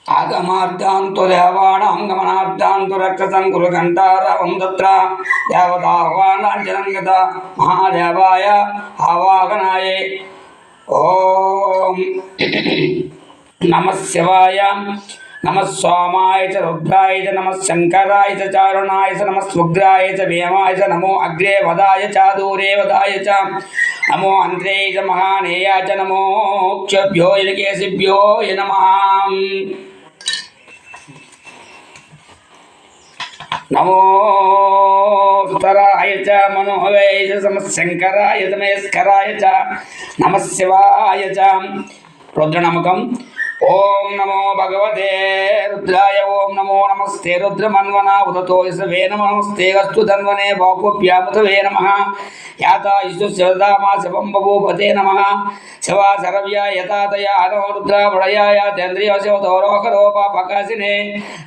आगमार्तान्तु देवानां गमनार्तान्तु रक्षसं कुरु घण्टारवं तत्र देवताह्वानाञ्जनं गता महादेवाय आवाहनाय ॐ नमः शिवाय नमः सोमाय च रुद्राय च नमः शंकराय च चारुणाय च नमः सुग्राय च भीमाय च नमो अग्रे वदाय च दूरे वदाय च नमो अन्त्रे च महानेयाय च नमो क्षभ्यो यनकेशिभ्यो नमः नमो सुतराय च मनोहवे च समशंकराय च महेश्वराय च नमः शिवाय च रुद्रनामकम् ओम नमो भगवते रुद्राय ओम नमो नमस्ते रुद्रमन्वना उदतो वे नमस्ते अस्तु धन्वने बाहुभ्यामुतवे नमः याता ईश्वर शिवदामा शिवं बभूपते नमः शिवा सरव्या यतातया हनो रुद्रा वडयाय तेन्द्रिय शिवतोरोकरोपा पकाशिने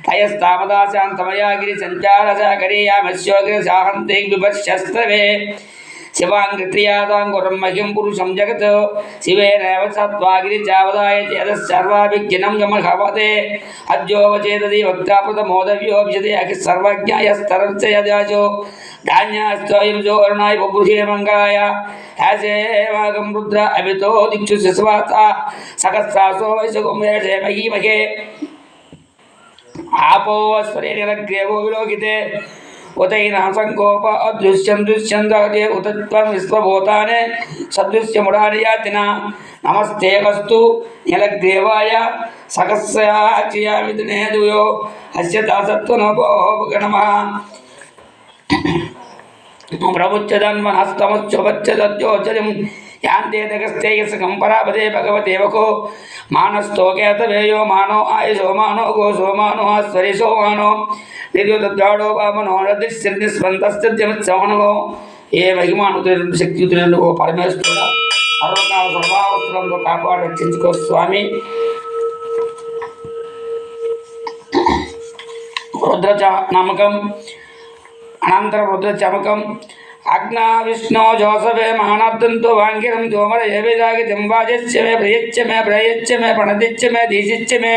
तयस्तामदा शान्तमया गिरि संचारसा करिया मत्स्योग्र साहन्ते विभस्यस्त्रवे शिवांगत्रियादांगुरं मह्यं पुरुषं जगत् शिवेनैव सत्त्वागिरि चावदाय चेदः सर्वाभिज्ञनं यमहवते अद्यो वचेदधि वक्ता प्रथमोदव्यो विशदे अखिः सर्वज्ञायस्तरश्च यदाचो धान्यास्तोयं जो अरुणाय बभूषे मङ्गलाय हैसेवागं रुद्र अभितो दिक्षु शिशवाता सकस्रासो वैशगुमेशे महीमहे आपो स्वरेणग्रेवो विलोकिते उतैना संकोप अदृश्यं दृश्यं दहते उतत्वं विश्वभूताने सदृश्य मुरारियातिना नमस्ते कस्तु नीलग्रीवाय सकस्याचियामिदुने दुयो अस्य दासत्वनभो गणमः प्रमुच्यदन्वनस्तमश्चोपच्यदद्योचरिं यान्ते दगस्ते यस्कम्परापदे भगवते वको मानस्तोकेतवेयो मानो आयुषो मानो गोषो मानो आस्वरिषो मानो निर्योद्वाडो वामनो रदिस्यन्निस्पन्दस्यद्यमत्सवनो ये महिमानुशक्तियुతులను పరమేశ్వరుడా సర్వకాల సర్వావస్థలంలో కాపాడి రక్షించుకో స్వామి రుద్రచ నామకం అనంతర రుద్రచమకం आज्ञा विष्णु जोसवे महानाब्दंतो वांगिरं जोमर येवेदागि दिंवाजच्च मे प्रियच्च मे प्रयच्च मे प्रणदिच्च मे दीजिच्च मे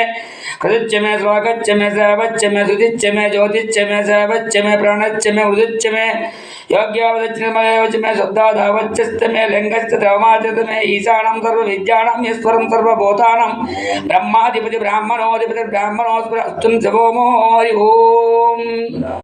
कृदिच्च मे स्वागच्च मे सेवच्च मे सुदिच्च मे ज्योतिच्च मे सेवच्च मे प्राणच्च मे उदिच्च मे योग्यावदच्च निर्मलवच्च मे शुद्धाधावच्च मे लिंगच्च देवमाचत मे ईशानं सर्वविद्यानां ईश्वरं सर्वभूतानां ब्रह्माधिपति ब्राह्मणोऽधिपति ब्राह्मणोऽस्तुं शिवोमो हरि ओम।